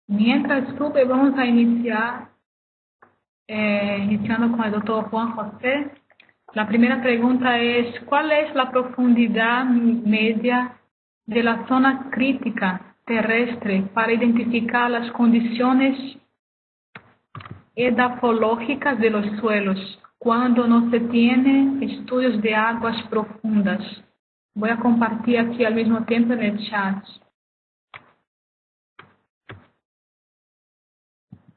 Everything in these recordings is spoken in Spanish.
Mientras sube, vamos a iniciar, iniciando con el doctor Juan José. La primera pregunta es, ¿cuál es la profundidad media de la zona crítica terrestre para identificar las condiciones edafológicas de los suelos cuando no se tiene estudios de aguas profundas? Voy a compartir aquí al mismo tiempo en el chat.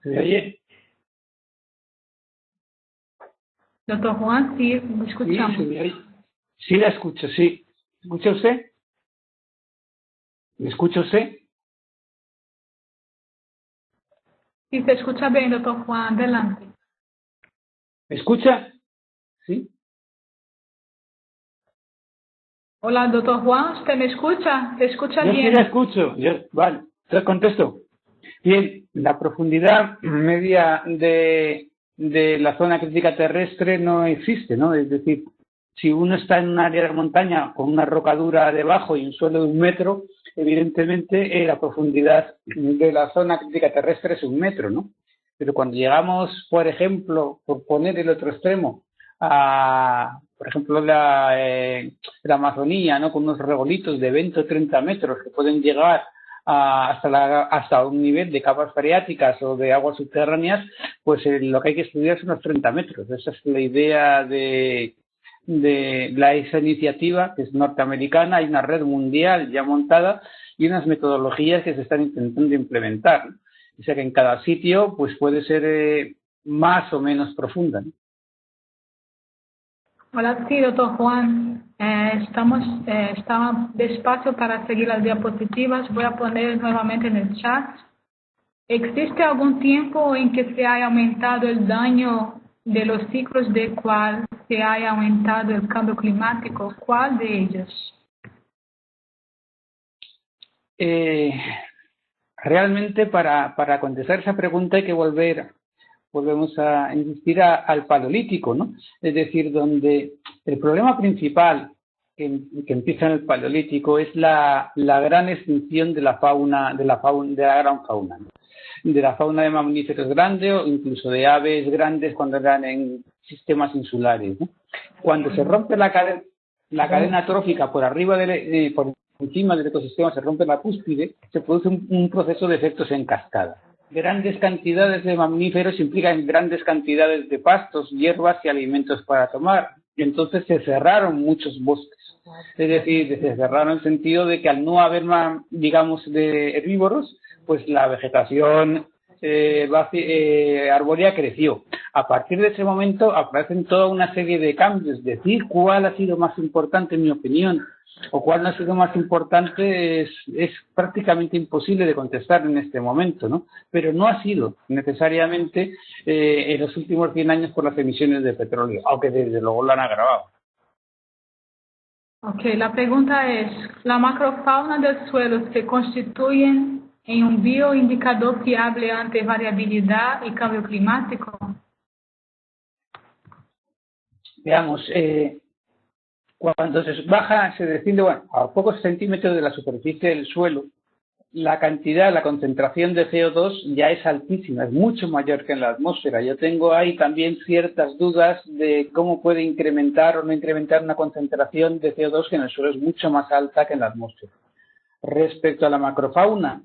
¿Se oye? Doctor Juan, sí, lo escuchamos. Sí, la escucho, sí. ¿Me escucha usted? ¿Me escucha usted? Sí, se escucha bien, doctor Juan, adelante. ¿Me escucha? Sí. Hola, doctor Juan, ¿usted me escucha? ¿Se escucha Yo bien? sí la escucho. Vale, te contesto. Bien, la profundidad media de la zona crítica terrestre no existe, ¿no? Es decir, si uno está en un área de montaña con una rocadura debajo y un suelo de 1 metro, evidentemente la profundidad de la zona crítica terrestre es 1 metro, ¿no? Pero cuando llegamos, por ejemplo, por poner el otro extremo, por ejemplo, la Amazonía, ¿no? Con unos regolitos de 20 o 30 metros que pueden llegar hasta un nivel de capas freáticas o de aguas subterráneas, pues lo que hay que estudiar son los 30 metros. Esa es la idea de esa iniciativa, que es norteamericana. Hay una red mundial ya montada y unas metodologías que se están intentando implementar. O sea que en cada sitio pues puede ser más o menos profunda, ¿no? Hola, sí, doctor Juan. Estamos despacio para seguir las diapositivas. Voy a poner nuevamente en el chat. ¿Existe algún tiempo en que se haya aumentado el daño de los ciclos de cual se haya aumentado el cambio climático? ¿Cuál de ellos? Realmente para contestar esa pregunta hay que volvemos a insistir al Paleolítico, ¿no? Es decir, donde el problema principal que empieza en el Paleolítico es la gran extinción de la gran fauna, ¿no? De la fauna de mamíferos grandes o incluso de aves grandes cuando eran en sistemas insulares, ¿no? Cuando se rompe la cadena trófica por arriba por encima del ecosistema, se rompe la cúspide, se produce un proceso de efectos en cascada. Grandes cantidades de mamíferos implican grandes cantidades de pastos, hierbas y alimentos para tomar. Y entonces se cerraron muchos bosques. Es decir, se cerraron en el sentido de que al no haber más, digamos, de herbívoros, pues la vegetación arbórea creció. A partir de ese momento aparecen toda una serie de cambios. Decir cuál ha sido más importante, en mi opinión, o cuál no ha sido más importante es prácticamente imposible de contestar en este momento, ¿no? Pero no ha sido necesariamente en los últimos 100 años por las emisiones de petróleo, aunque desde luego lo han agravado. Ok, la pregunta es, ¿la macrofauna del suelo se constituye en un bioindicador fiable ante variabilidad y cambio climático? Veamos, cuando se baja, se desciende a pocos centímetros de la superficie del suelo, la concentración de CO2 ya es altísima, es mucho mayor que en la atmósfera. Yo tengo ahí también ciertas dudas de cómo puede incrementar o no incrementar una concentración de CO2 que en el suelo es mucho más alta que en la atmósfera. Respecto a la macrofauna,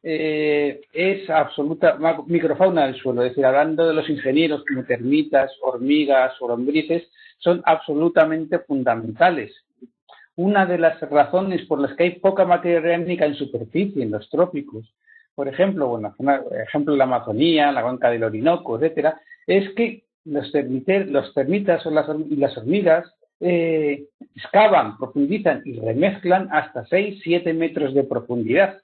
es absoluta microfauna del suelo, es decir, hablando de los ingenieros como termitas, hormigas o lombrices, son absolutamente fundamentales. Una de las razones por las que hay poca materia orgánica en superficie, en los trópicos, por ejemplo, la Amazonía, la cuenca del Orinoco, etcétera, es que los termitas y las hormigas excavan, profundizan y remezclan hasta 6-7 metros de profundidad.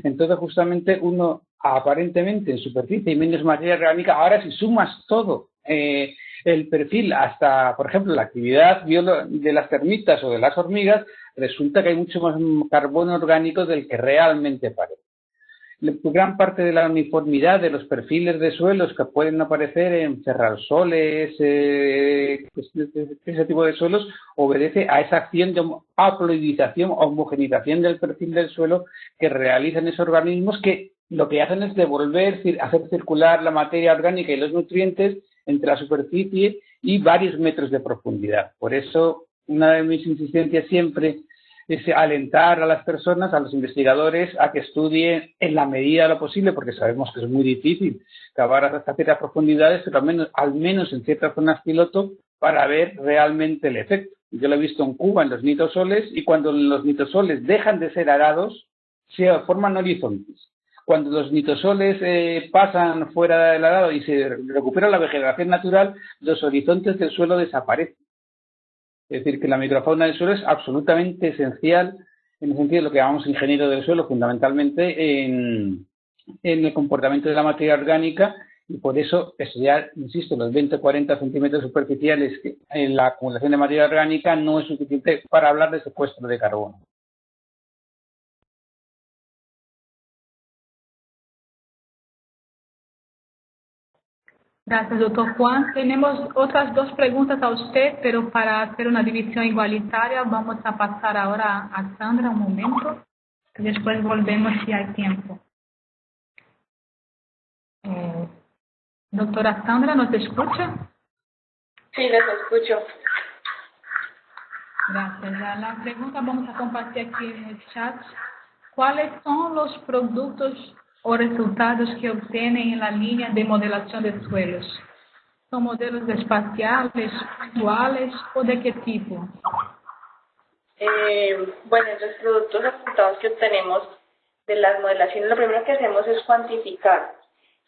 Entonces, justamente uno, aparentemente en superficie y menos materia orgánica, ahora si sumas todo el perfil hasta, por ejemplo, la actividad de las termitas o de las hormigas, resulta que hay mucho más carbono orgánico del que realmente parece. Gran parte de la uniformidad de los perfiles de suelos que pueden aparecer en ferralsoles, ese tipo de suelos, obedece a esa acción de haploidización, homogenización del perfil del suelo que realizan esos organismos que lo que hacen es hacer circular la materia orgánica y los nutrientes entre la superficie y varios metros de profundidad. Por eso, una de mis insistencias siempre es alentar a las personas, a los investigadores, a que estudien en la medida de lo posible, porque sabemos que es muy difícil cavar hasta ciertas profundidades, pero al menos en ciertas zonas piloto, para ver realmente el efecto. Yo lo he visto en Cuba, en los nitosoles, y cuando los nitosoles dejan de ser arados, se forman horizontes. Cuando los nitosoles pasan fuera del arado y se recupera la vegetación natural, los horizontes del suelo desaparecen. Es decir, que la microfauna del suelo es absolutamente esencial en el sentido de lo que llamamos ingeniero del suelo, fundamentalmente en el comportamiento de la materia orgánica, y por eso estudiar, insisto, los 20 o 40 centímetros superficiales en la acumulación de materia orgánica no es suficiente para hablar de secuestro de carbono. Gracias, doctor Juan. Tenemos otras dos preguntas a usted, pero para hacer una división igualitaria vamos a pasar ahora a Sandra un momento y después volvemos si hay tiempo. Doctora Sandra, ¿nos escucha? Sí, les escucho. Gracias. La pregunta vamos a compartir aquí en el chat. ¿Cuáles son los productos o resultados que obtienen en la línea de modelación de suelos? ¿Son modelos espaciales, puntuales o de qué tipo? Bueno, los productos resultados que obtenemos de las modelaciones, lo primero que hacemos es cuantificar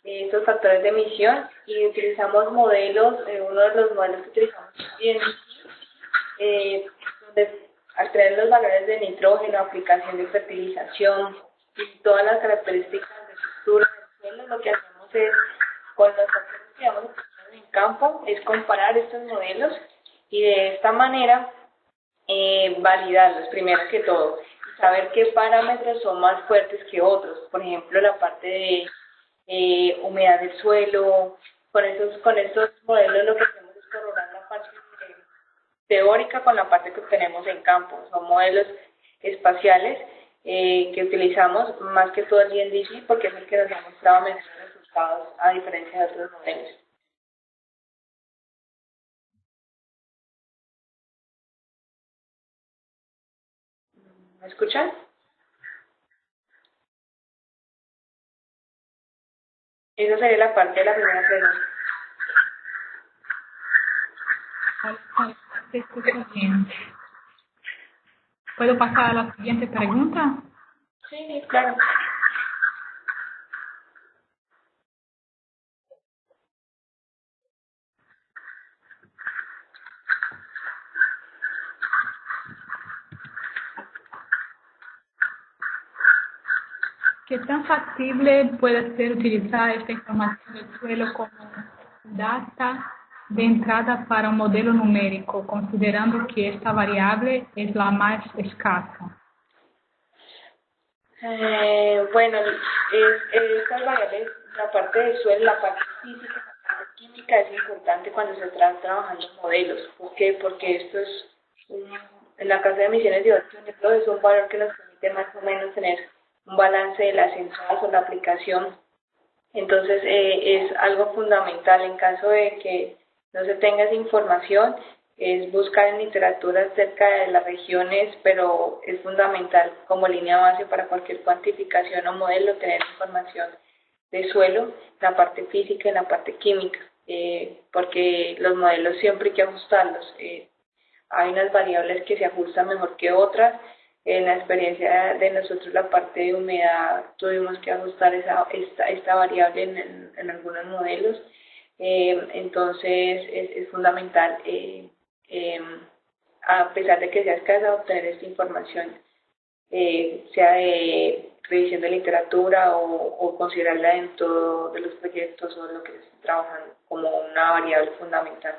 estos factores de emisión y utilizamos modelos, uno de los modelos que utilizamos es donde al tener los valores de nitrógeno, aplicación de fertilización y todas las características de estructura del suelo, lo que hacemos es, con los factores que vamos a utilizar en campo, es comparar estos modelos y de esta manera validarlos primero que todo, saber qué parámetros son más fuertes que otros, por ejemplo la parte de humedad del suelo. Con estos modelos lo que hacemos es corroborar la parte teórica con la parte que obtenemos en campo. Son modelos espaciales que utilizamos más que todo el GNDC porque es el que nos ha mostrado mejores resultados a diferencia de otros modelos. ¿Me escuchan? Esa sería la parte de la primera pregunta. Se escucha bien. ¿Puedo pasar a la siguiente pregunta? Sí, claro. ¿Qué tan factible puede ser utilizar esta información del suelo como data de entrada para un modelo numérico, considerando que esta variable es la más escasa? Bueno, estas variables, la parte del suelo, la parte física, la parte química es importante cuando se está trabajando modelos. ¿Por qué? Porque esto es, en la casa de emisiones de dióxido de cloro es un valor que nos permite más o menos tener un balance de las entradas o la aplicación. Entonces es algo fundamental en caso de que no se tenga esa información, es buscar en literatura acerca de las regiones, pero es fundamental como línea base para cualquier cuantificación o modelo tener información de suelo, la parte física y la parte química, porque los modelos siempre hay que ajustarlos. Hay unas variables que se ajustan mejor que otras. En la experiencia de nosotros, la parte de humedad, tuvimos que ajustar esta variable en algunos modelos. Entonces, es fundamental, a pesar de que sea escasa, obtener esta información, sea de revisión de literatura o considerarla en todos de los proyectos o lo que se está trabajando como una variable fundamental.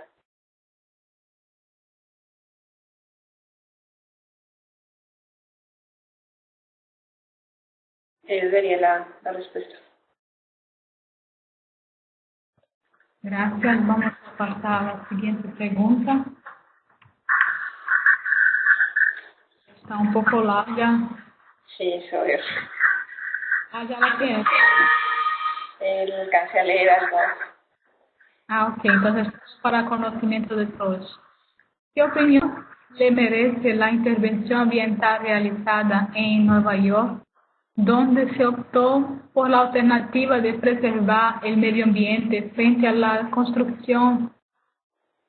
Esa sería la respuesta. Gracias. Vamos a pasar a la siguiente pregunta. Está un poco larga. Sí, eso es. Ah, ya lo tienes. Alcancé a leer algo. Ah, ok. Entonces, para conocimiento de todos. ¿Qué opinión le merece la intervención ambiental realizada en Nueva York, donde se optó por la alternativa de preservar el medio ambiente frente a la construcción,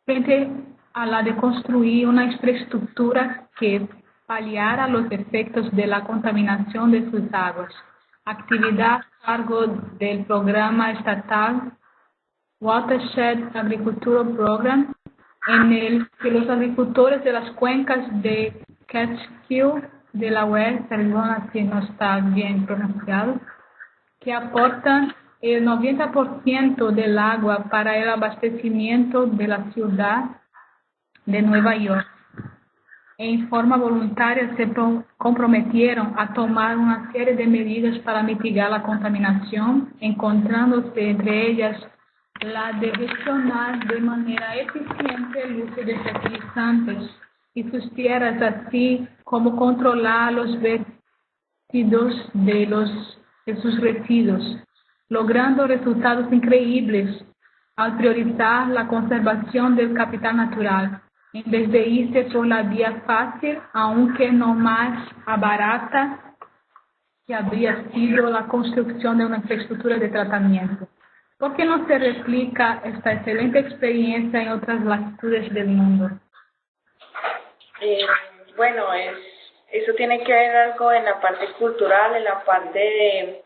frente a la de construir una infraestructura que paliara los efectos de la contaminación de sus aguas? Actividad a cargo del programa estatal Watershed Agricultural Program, en el que los agricultores de las cuencas de Catskill, Delaware, perdona si no está bien pronunciado, que aportan el 90% del agua para el abastecimiento de la ciudad de Nueva York. En forma voluntaria se comprometieron a tomar una serie de medidas para mitigar la contaminación, encontrándose entre ellas la de gestionar de manera eficiente el uso de fertilizantes y sus tierras, así como controlar los vertidos de sus residuos, logrando resultados increíbles al priorizar la conservación del capital natural, en vez de irse por la vía fácil, aunque no más barata, que habría sido la construcción de una infraestructura de tratamiento. ¿Por qué no se replica esta excelente experiencia en otras latitudes del mundo? Bueno, eso tiene que ver algo en la parte cultural, en la parte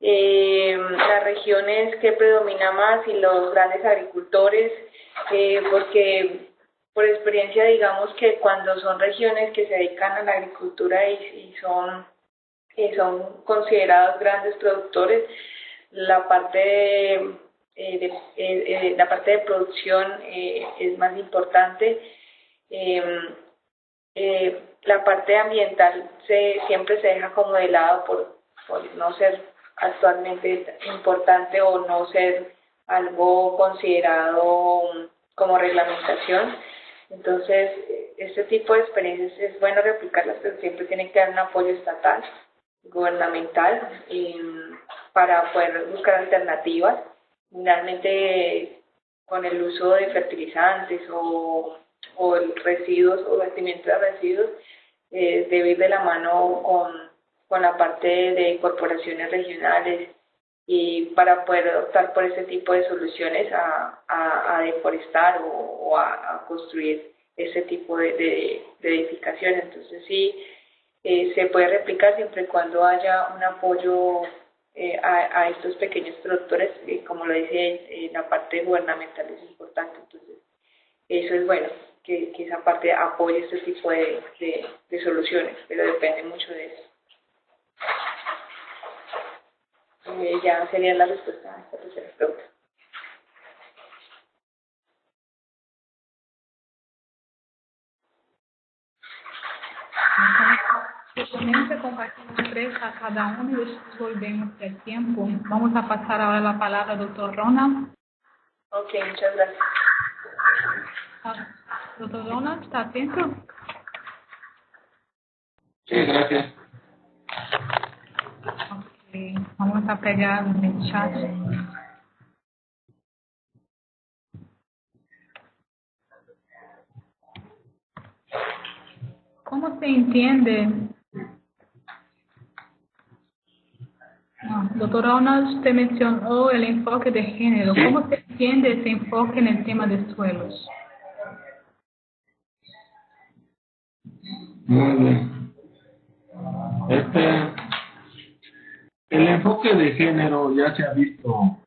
de las regiones que predomina más y los grandes agricultores, porque por experiencia digamos que cuando son regiones que se dedican a la agricultura y son considerados grandes productores, la parte la parte de producción es más importante. La parte ambiental siempre se deja como de lado por no ser actualmente importante o no ser algo considerado como reglamentación. Entonces, este tipo de experiencias es bueno replicarlas, pero siempre tiene que dar un apoyo estatal, gubernamental, para poder buscar alternativas. Finalmente, con el uso de fertilizantes o residuos o vertimiento de residuos, debe ir de la mano con la parte de corporaciones regionales y para poder optar por ese tipo de soluciones a deforestar o a construir ese tipo de edificaciones. Entonces sí, se puede replicar siempre y cuando haya un apoyo a estos pequeños productores, como lo dice, la parte gubernamental es importante. Entonces eso es bueno, que esa parte apoye este tipo de soluciones, pero depende mucho de eso. Ya sería la respuesta a esta tercera pregunta. Entonces, compartimos 3 a cada uno y después volvemos al tiempo. Vamos a pasar ahora la palabra al doctor Ronald. Ok, muchas gracias. Doctor Ronald, ¿está atento? Sí, gracias. Okay. Vamos a pegar en el chat. ¿Cómo se entiende? Doctor Ronald, usted mencionó el enfoque de género. ¿Cómo se entiende ese enfoque en el tema de suelos? Muy bien. El enfoque de género ya se ha visto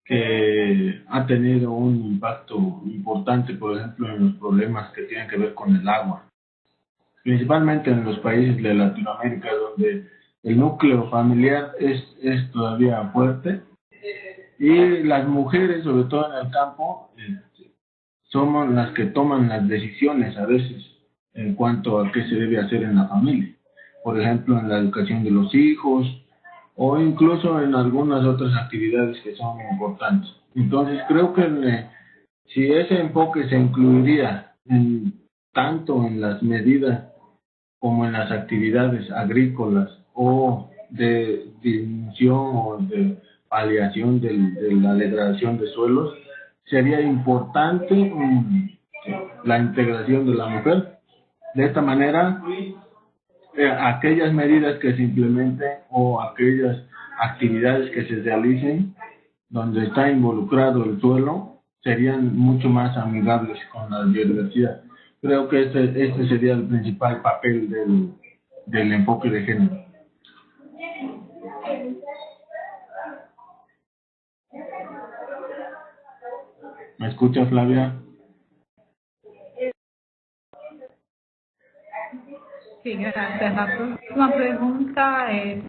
que ha tenido un impacto importante, por ejemplo, en los problemas que tienen que ver con el agua, principalmente en los países de Latinoamérica, donde el núcleo familiar es todavía fuerte y las mujeres, sobre todo en el campo, somos las que toman las decisiones a veces en cuanto a qué se debe hacer en la familia. Por ejemplo, en la educación de los hijos o incluso en algunas otras actividades que son importantes. Entonces, creo que si ese enfoque se incluiría tanto en las medidas como en las actividades agrícolas o de disminución o de paliación de la degradación de suelos, sería importante la integración de la mujer. De esta manera, aquellas medidas que se implementen o aquellas actividades que se realicen donde está involucrado el suelo serían mucho más amigables con la biodiversidad. Creo que este sería el principal papel del enfoque de género. ¿Me escucha, Flavia? Sí, gracias. La próxima pregunta es,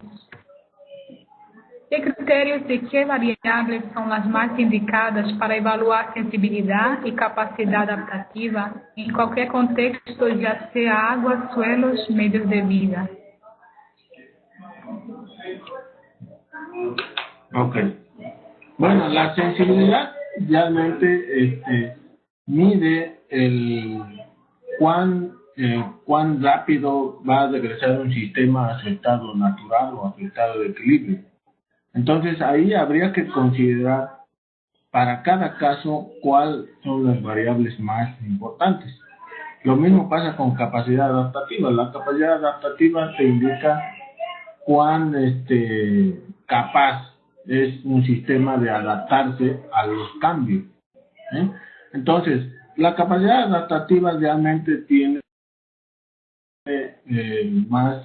¿qué criterios y qué variables son las más indicadas para evaluar sensibilidad y capacidad adaptativa en cualquier contexto, ya sea agua, suelos, medios de vida? Ok. Bueno, la sensibilidad realmente mide cuán rápido va a regresar un sistema a su estado natural o a su estado de equilibrio. Entonces ahí habría que considerar para cada caso cuáles son las variables más importantes. Lo mismo pasa con capacidad adaptativa. La capacidad adaptativa te indica cuán capaz es un sistema de adaptarse a los cambios. Entonces, la capacidad adaptativa realmente tiene más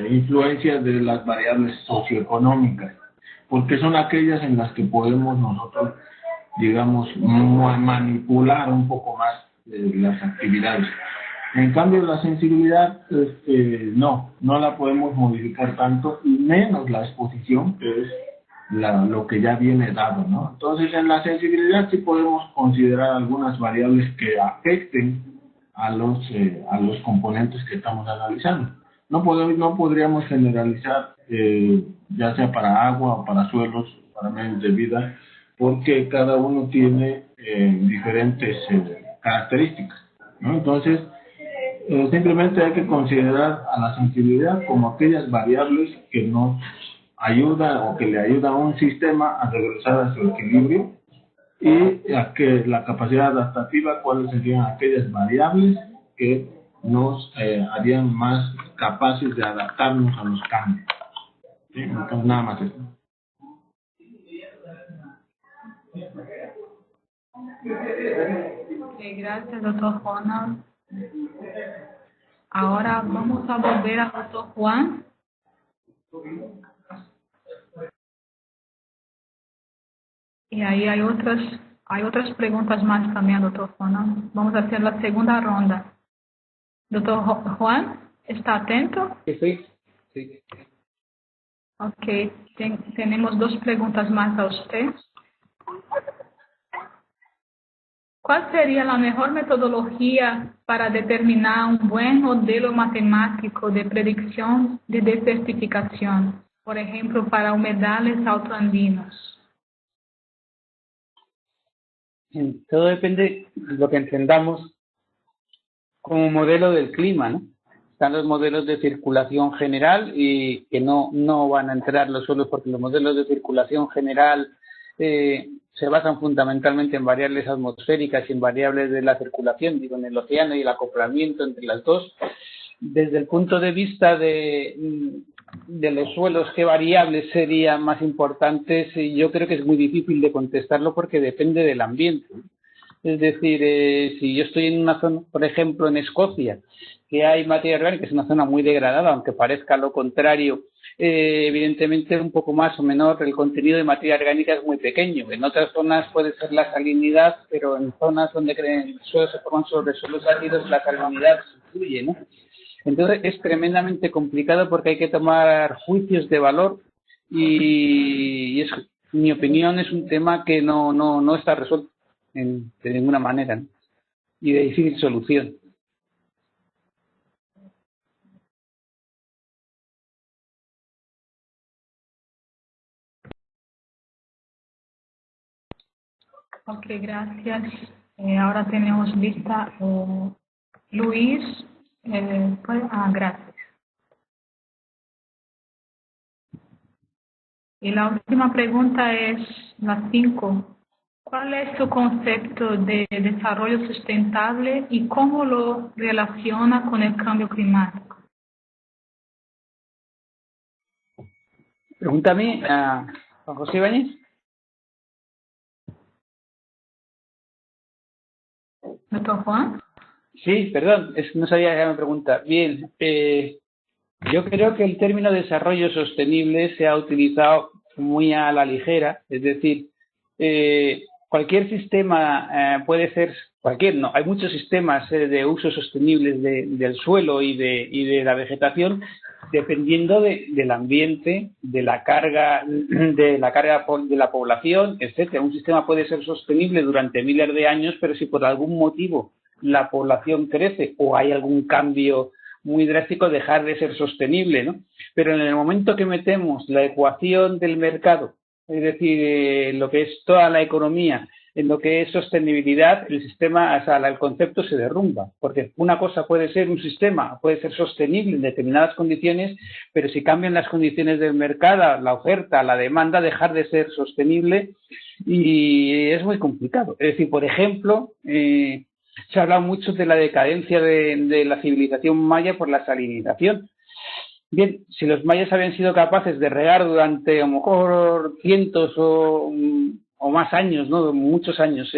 influencia de las variables socioeconómicas, porque son aquellas en las que podemos nosotros, digamos, manipular un poco más las actividades. En cambio, la sensibilidad, no la podemos modificar tanto, y menos la exposición, que es lo que ya viene dado, ¿no? Entonces, en la sensibilidad sí podemos considerar algunas variables que afecten a los componentes que estamos analizando. No podríamos generalizar, ya sea para agua o para suelos, para medios de vida, porque cada uno tiene diferentes características, ¿no? Entonces, simplemente hay que considerar a la sensibilidad como aquellas variables que nos ayudan o que le ayudan a un sistema a regresar a su equilibrio, y a que la capacidad adaptativa, cuáles serían aquellas variables que nos harían más capaces de adaptarnos a los cambios. ¿Sí? Entonces, nada más esto. Gracias, doctor Ronald. Ahora vamos a volver al doctor Juan. Y ahí hay otras preguntas más también, doctor Juan. Vamos a hacer la segunda ronda. Doctor Juan, ¿está atento? Sí, sí. Ok, tenemos dos preguntas más a usted. ¿Cuál sería la mejor metodología para determinar un buen modelo matemático de predicción de desertificación? Por ejemplo, para humedales altoandinos. Todo depende de lo que entendamos como modelo del clima, ¿no? Están los modelos de circulación general y que no van a entrar los suelos, porque los modelos de circulación general se basan fundamentalmente en variables atmosféricas y en variables de la circulación, digo, en el océano y el acoplamiento entre las dos. Desde el punto de vista de los suelos, ¿qué variables serían más importantes? Yo creo que es muy difícil de contestarlo porque depende del ambiente. Es decir, si yo estoy en una zona, por ejemplo, en Escocia, que hay materia orgánica, es una zona muy degradada, aunque parezca lo contrario, evidentemente un poco más o menor el contenido de materia orgánica es muy pequeño. En otras zonas puede ser la salinidad, pero en zonas donde se forman sobre suelos ácidos, la salinidad influye, ¿no? Entonces es tremendamente complicado porque hay que tomar juicios de valor y es, en mi opinión, es un tema que no está resuelto de ninguna manera, ¿no? Y de difícil solución. Ok, gracias. Ahora tenemos lista Luis. Gracias. Y la última pregunta es la 5. ¿Cuál es su concepto de desarrollo sustentable y cómo lo relaciona con el cambio climático? Pregúntame a Juan José Ibáñez. Doctor Juan. Sí, perdón, no sabía que me pregunta. Bien, yo creo que el término desarrollo sostenible se ha utilizado muy a la ligera, es decir, cualquier sistema puede ser, no, hay muchos sistemas de uso sostenibles del suelo y de la vegetación, dependiendo del ambiente, de la carga de la población, etcétera. Un sistema puede ser sostenible durante miles de años, pero si por algún motivo la población crece o hay algún cambio muy drástico, dejar de ser sostenible, ¿no? Pero en el momento que metemos la ecuación del mercado, es decir, lo que es toda la economía, en lo que es sostenibilidad, el sistema, o sea, el concepto se derrumba, porque una cosa puede ser un sistema, puede ser sostenible en determinadas condiciones, pero si cambian las condiciones del mercado, la oferta, la demanda, dejar de ser sostenible y es muy complicado. Es decir, por ejemplo, se ha hablado mucho de la decadencia de la civilización maya por la salinización. Bien, si los mayas habían sido capaces de regar durante a lo mejor cientos o más años, ¿no? Muchos años,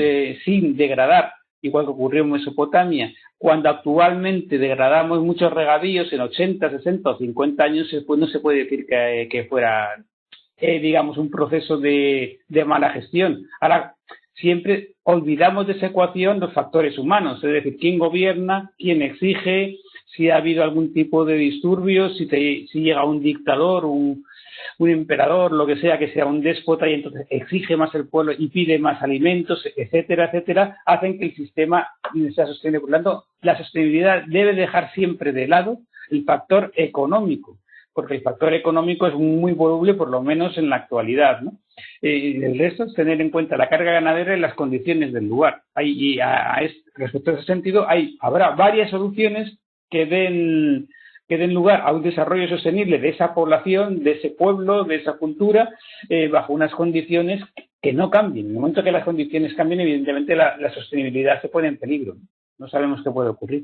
sin degradar, igual que ocurrió en Mesopotamia, cuando actualmente degradamos muchos regadíos en 80, 60 o 50 años, pues no se puede decir que fuera, digamos, un proceso de mala gestión. Ahora, siempre olvidamos de esa ecuación los factores humanos, es decir, quién gobierna, quién exige, si ha habido algún tipo de disturbios, si llega un dictador, un emperador, lo que sea un déspota y entonces exige más el pueblo y pide más alimentos, etcétera, etcétera, hacen que el sistema sea sostenible. Por lo tanto, la sostenibilidad debe dejar siempre de lado el factor económico, porque el factor económico es muy voluble, por lo menos en la actualidad, ¿no? El resto es tener en cuenta la carga ganadera y las condiciones del lugar. Respecto a ese sentido, habrá varias soluciones que den lugar a un desarrollo sostenible de esa población, de ese pueblo, de esa cultura, bajo unas condiciones que no cambien. En el momento que las condiciones cambien, evidentemente la sostenibilidad se pone en peligro. No sabemos qué puede ocurrir.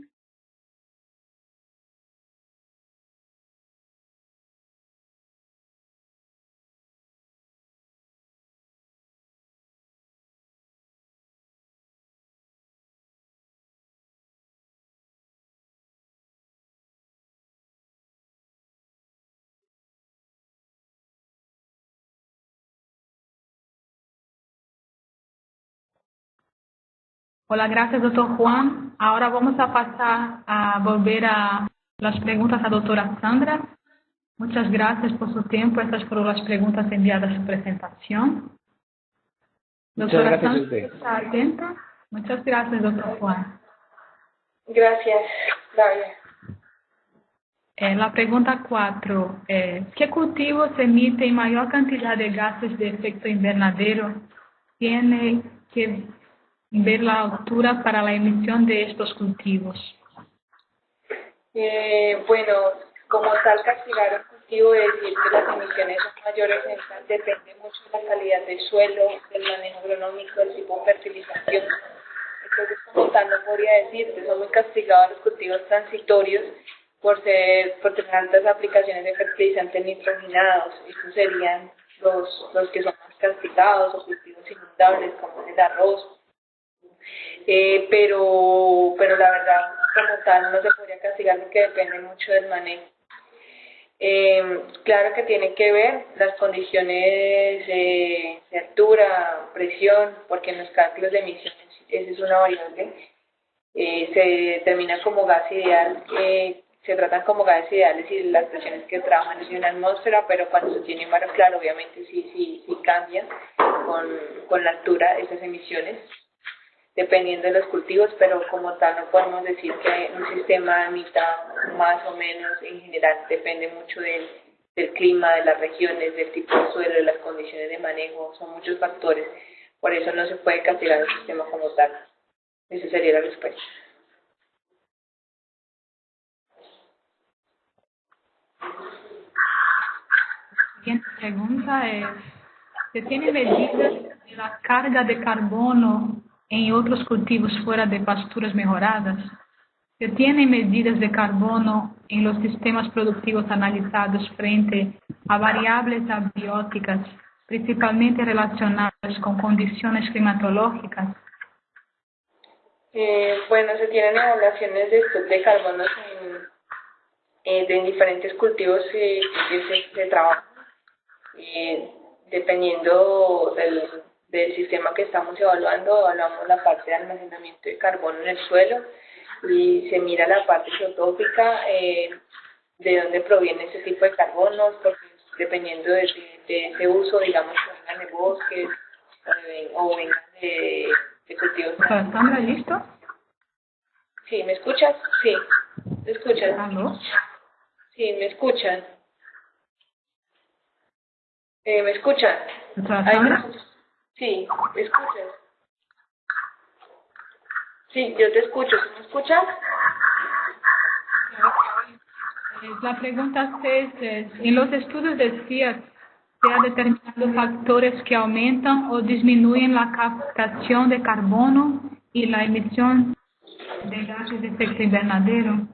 Hola, gracias, doctor Juan. Ahora vamos a pasar a volver a las preguntas a doctora Sandra. Muchas gracias por su tiempo. Estas fueron las preguntas enviadas a su presentación. Muchas Doctora gracias a Sandra, usted. ¿está atenta? Muchas gracias, doctor Juan. Gracias, Claudia. La pregunta 4 es, ¿qué cultivos emiten mayor cantidad de gases de efecto invernadero? Tiene que ver la altura para la emisión de estos cultivos. Bueno, como tal, castigar un cultivo y decir que las emisiones son mayores en tal depende mucho de la calidad del suelo, del manejo agronómico, del tipo de fertilización. Entonces, como tal, no podría decirte, son muy castigados los cultivos transitorios por tener altas aplicaciones de fertilizantes nitrogenados. Estos serían los que son más castigados, o cultivos inundables como el arroz. Pero la verdad, como tal, no se podría castigar porque depende mucho del manejo. Claro que tiene que ver las condiciones de altura, presión, porque en los cálculos de emisiones esa es una variable. Se determina como gas ideal, se tratan como gases ideales y las presiones que trabajan en una atmósfera, pero cuando se tiene mar, claro, obviamente sí cambian con la altura esas emisiones, dependiendo de los cultivos, pero como tal no podemos decir que un sistema emita más o menos. En general depende mucho del clima, de las regiones, del tipo de suelo, de las condiciones de manejo, son muchos factores, por eso no se puede castigar el sistema como tal. Esa sería la respuesta. Siguiente pregunta es, ¿se tiene medidas de la carga de carbono en otros cultivos fuera de pasturas mejoradas? ¿Se tiene medidas de carbono en los sistemas productivos analizados frente a variables abióticas, principalmente relacionadas con condiciones climatológicas? Bueno, se tienen evaluaciones de carbono en diferentes cultivos que se trabajan, dependiendo del sistema que estamos evaluando. Evaluamos la parte de almacenamiento de carbono en el suelo y se mira la parte geotópica, de dónde proviene ese tipo de carbonos, porque dependiendo de ese uso, digamos, que vengan de bosques o vengan de cultivos. Sandra, ¿listo? Sí, ¿me escuchas? Sí, ¿me escuchas? ¿Aló? Sí, ¿me escuchan? ¿Me escuchan? ¿Sandra? Sí, ¿me escuchas? Sí, yo te escucho. ¿Tú me escuchas? La pregunta 6 es, en los estudios de CIAT, ¿se han determinado factores que aumentan o disminuyen la captación de carbono y la emisión de gases de efecto invernadero?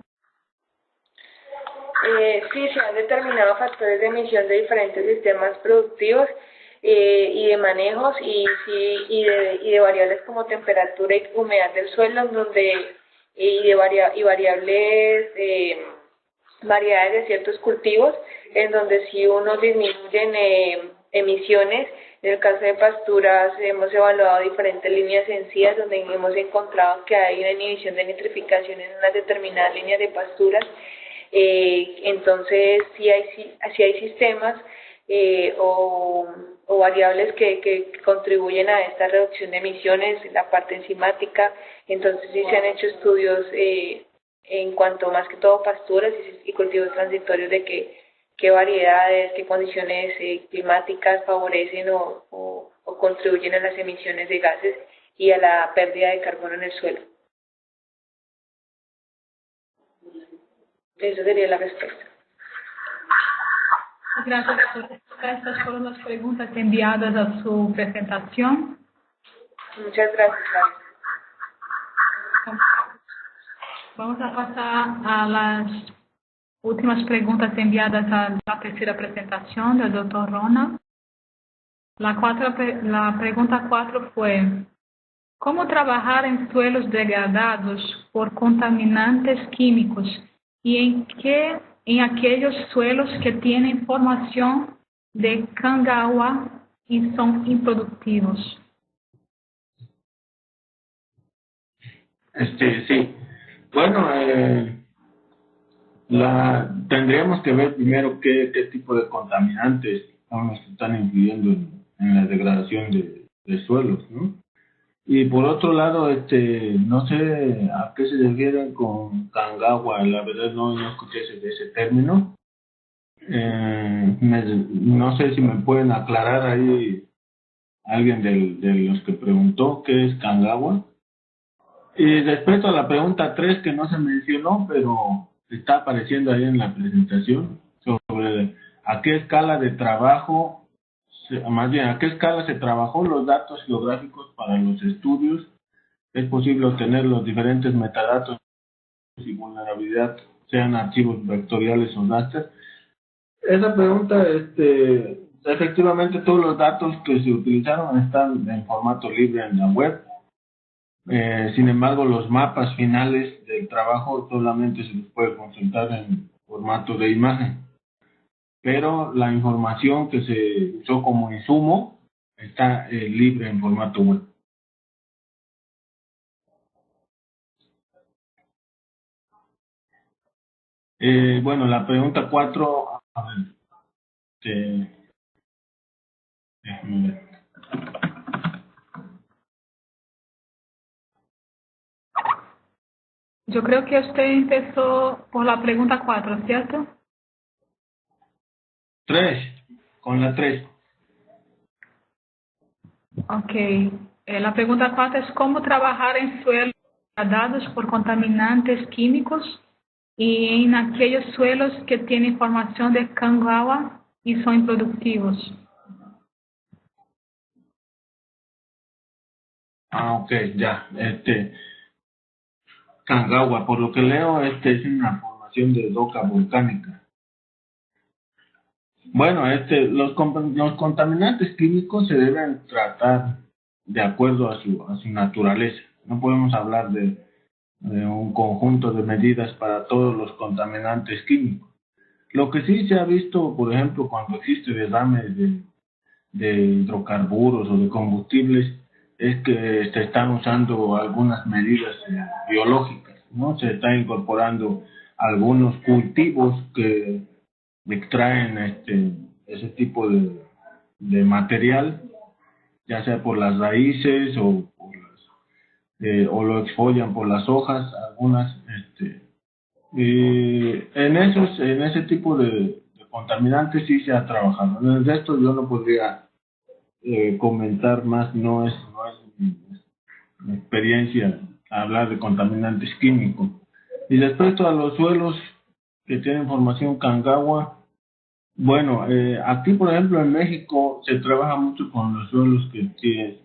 Sí, se han determinado factores de emisión de diferentes sistemas productivos y de manejos y de variables como temperatura y humedad del suelo, y variables variedades de ciertos cultivos, en donde si uno disminuyen emisiones. En el caso de pasturas hemos evaluado diferentes líneas sencillas donde hemos encontrado que hay una inhibición de nitrificación en unas determinadas líneas de pasturas. Entonces si hay sistemas o variables que contribuyen a esta reducción de emisiones, la parte enzimática. Entonces sí se han hecho estudios en cuanto más que todo pasturas y cultivos transitorios de qué variedades, qué condiciones climáticas favorecen o contribuyen a las emisiones de gases y a la pérdida de carbono en el suelo. Esa sería la respuesta. Gracias por responder. Estas fueron las preguntas enviadas a su presentación. Muchas gracias, María. Vamos a pasar a las últimas preguntas enviadas a la tercera presentación del doctor Ronald. La pregunta 4 fue, ¿cómo trabajar en suelos degradados por contaminantes químicos y en aquellos suelos que tienen formación de cangawa y son improductivos? Sí. Bueno, tendríamos que ver primero qué tipo de contaminantes son los que están influyendo en la degradación de suelos, ¿no? Y por otro lado, no sé a qué se refieren con Kangawa, la verdad no escuché ese término. No sé si me pueden aclarar ahí alguien de los que preguntó qué es Kangawa. Y respecto a la pregunta 3 que no se mencionó, pero está apareciendo ahí en la presentación, sobre a qué escala de trabajo, más bien a qué escala se trabajó los datos geográficos para los estudios, es posible obtener los diferentes metadatos y vulnerabilidad, sean archivos vectoriales o raster. Esa pregunta, efectivamente todos los datos que se utilizaron están en formato libre en la web. Sin embargo, los mapas finales del trabajo solamente se los puede consultar en formato de imagen. Pero la información que se usó como insumo está libre en formato web. Bueno, la pregunta 4, a ver, déjame ver. Yo creo que usted empezó por la pregunta 4, ¿cierto? 3, con la 3. Ok. La pregunta 4 es cómo trabajar en suelos degradados por contaminantes químicos y en aquellos suelos que tienen formación de cangawa y son improductivos. Ok, ya. Kangawa, por lo que leo, es una formación de roca volcánica. Bueno, los contaminantes químicos se deben tratar de acuerdo a su naturaleza. No podemos hablar de un conjunto de medidas para todos los contaminantes químicos. Lo que sí se ha visto, por ejemplo, cuando existe derrames de hidrocarburos o de combustibles, es que se están usando algunas medidas biológicas, ¿no? Se está incorporando algunos cultivos que extraen ese tipo de material, ya sea por las raíces o lo exfolian por las hojas, algunas, y en ese tipo de contaminantes sí se ha trabajado. En el resto yo no podría comentar más, no es mi experiencia hablar de contaminantes químicos. Y respecto a los suelos que tienen formación Kangawa, bueno, aquí por ejemplo en México se trabaja mucho con los suelos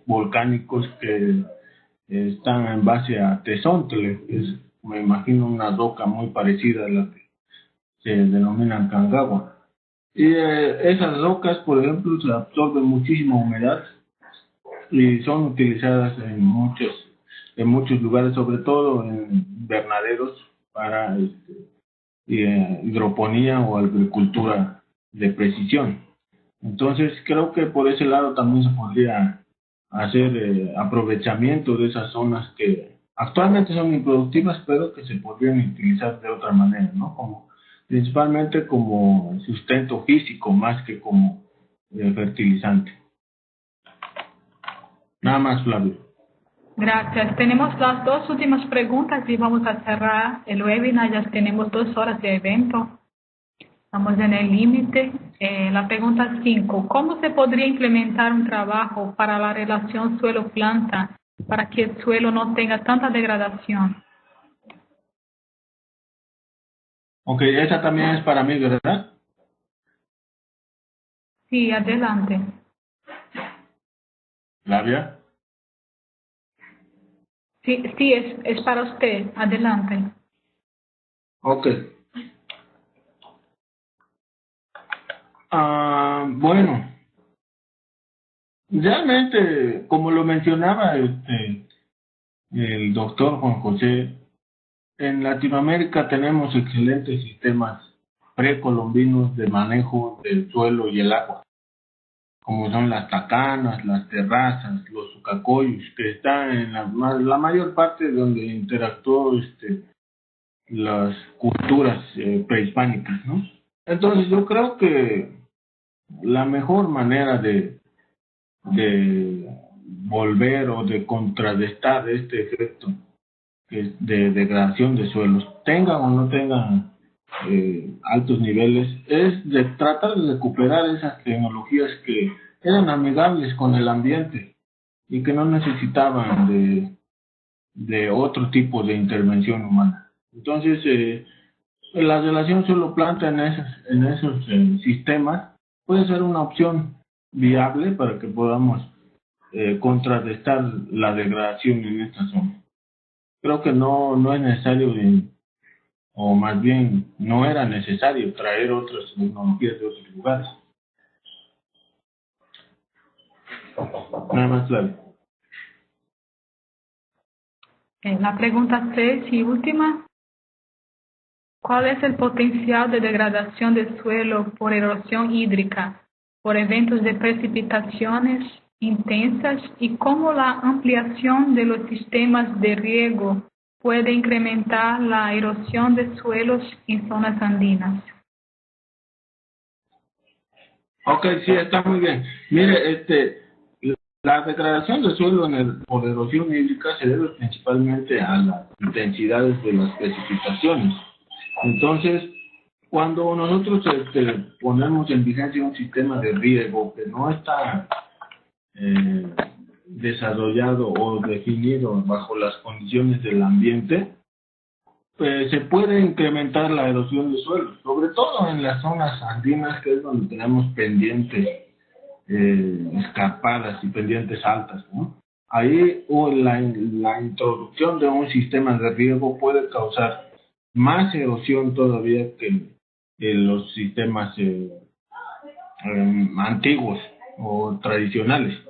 volcánicos que están en base a tezontle, que es, me imagino, una roca muy parecida a la que se denominan Kangawa. Y esas rocas, por ejemplo, se absorben muchísima humedad y son utilizadas en muchos lugares, sobre todo en invernaderos para hidroponía o agricultura de precisión. Entonces creo que por ese lado también se podría hacer aprovechamiento de esas zonas que actualmente son improductivas, pero que se podrían utilizar de otra manera, ¿no? Principalmente como sustento físico más que como fertilizante. Nada más, Flavio. Gracias. Tenemos las dos últimas preguntas y vamos a cerrar el webinar. Ya tenemos 2 horas de evento. Estamos en el límite. La pregunta 5. ¿Cómo se podría implementar un trabajo para la relación suelo-planta para que el suelo no tenga tanta degradación? Ok, esa también es para mí, ¿verdad? Sí, adelante. Flavia. Sí, es para usted. Adelante. Ok. Bueno, realmente, como lo mencionaba el doctor Juan José, en Latinoamérica tenemos excelentes sistemas precolombinos de manejo del suelo y el agua, como son las tacanas, las terrazas, los sucacoyos, que están en la mayor parte donde interactuó las culturas prehispánicas, ¿no? Entonces yo creo que la mejor manera de volver o de contrarrestar este efecto de degradación de suelos, tengan o no tengan altos niveles, es de tratar de recuperar esas tecnologías que eran amigables con el ambiente y que no necesitaban de otro tipo de intervención humana. Entonces, la relación suelo-planta en esos sistemas puede ser una opción viable para que podamos contrarrestar la degradación en esta zona. Creo que no es necesario, o más bien no era necesario traer otras tecnologías de otros lugares. Nada más, claro. La pregunta 6 y última. ¿Cuál es el potencial de degradación del suelo por erosión hídrica, por eventos de precipitaciones intensas y cómo la ampliación de los sistemas de riego puede incrementar la erosión de suelos en zonas andinas? Ok, sí, está muy bien. Mire, la degradación del suelo por erosión hídrica se debe principalmente a las intensidades de las precipitaciones. Entonces, cuando nosotros ponemos en vigencia un sistema de riego que no está desarrollado o definido bajo las condiciones del ambiente, se puede incrementar la erosión de suelo, sobre todo en las zonas andinas, que es donde tenemos pendientes escarpadas y pendientes altas, ¿no? Ahí la introducción de un sistema de riego puede causar más erosión todavía que los sistemas antiguos o tradicionales.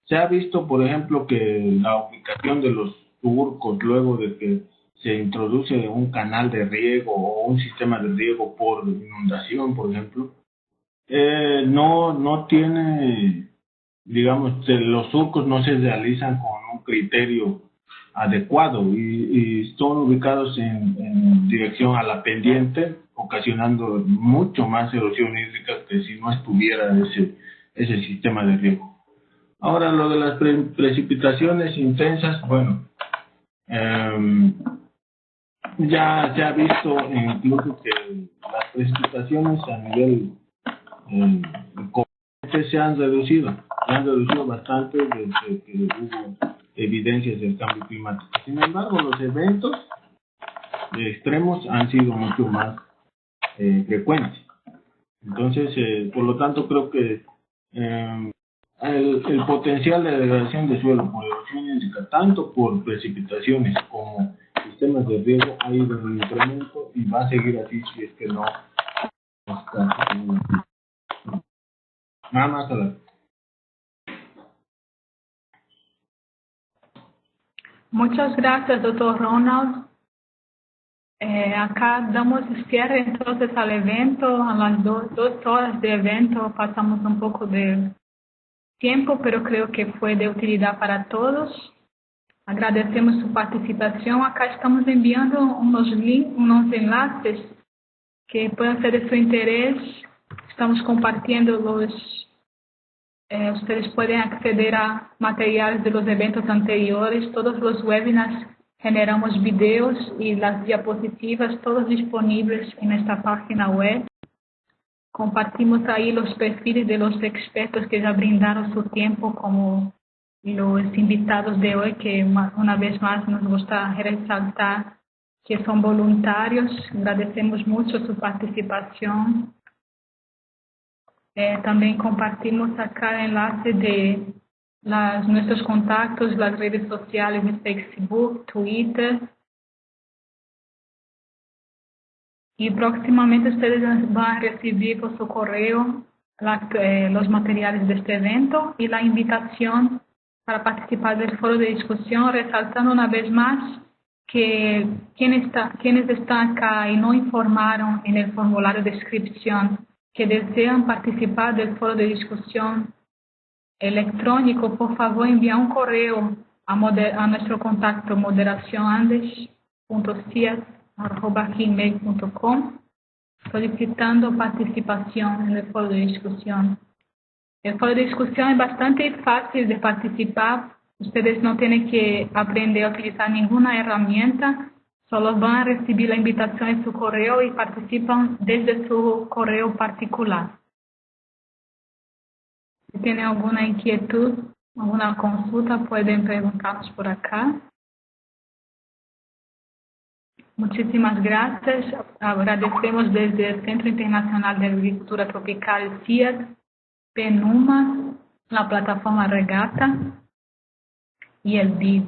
Se ha visto, por ejemplo, que la ubicación de los surcos, luego de que se introduce un canal de riego o un sistema de riego por inundación, por ejemplo, no tiene, digamos, los surcos no se realizan con un criterio adecuado y son ubicados en dirección a la pendiente, ocasionando mucho más erosión hídrica que si no estuviera ese sistema de riego. Ahora, lo de las precipitaciones intensas, bueno, ya se ha visto incluso que las precipitaciones a nivel continente se han reducido bastante desde que hubo evidencias del cambio climático. Sin embargo, los eventos extremos han sido mucho más frecuentes. Entonces, por lo tanto, creo que el potencial de degradación de suelo por erosión hídrica, tanto por precipitaciones como sistemas de riego, ha ido en incremento y va a seguir así si es que no está. Nada más a la... Muchas gracias, doctor Ronald. Acá damos cierre entonces al evento. A las 2 horas de evento pasamos un poco de tiempo, pero creo que fue de utilidad para todos. Agradecemos su participación. Acá estamos enviando unos enlaces que puedan ser de su interés. Estamos compartiendo ustedes pueden acceder a materiales de los eventos anteriores. Todos los webinars generamos videos y las diapositivas, todos disponibles en esta página web. Compartimos ahí los perfiles de los expertos que ya brindaron su tiempo, como los invitados de hoy, que una vez más nos gusta resaltar que son voluntarios. Agradecemos mucho su participación. También compartimos acá el enlace de nuestros contactos, las redes sociales de Facebook, Twitter. Y próximamente ustedes van a recibir por su correo los materiales de este evento y la invitación para participar del foro de discusión, resaltando una vez más que quienes están acá y no informaron en el formulario de inscripción que desean participar del foro de discusión electrónico, por favor enviar un correo a nuestro contacto moderacionandes.cias@gmail.com solicitando participación en el foro de discusión. El foro de discusión es bastante fácil de participar. Ustedes no tienen que aprender a utilizar ninguna herramienta, solo van a recibir la invitación en su correo y participan desde su correo particular. Si tienen alguna inquietud, alguna consulta, pueden preguntarnos por acá. Muchísimas gracias. Agradecemos desde el Centro Internacional de Agricultura Tropical CIAS, PENUMA, la plataforma Regata y el BID.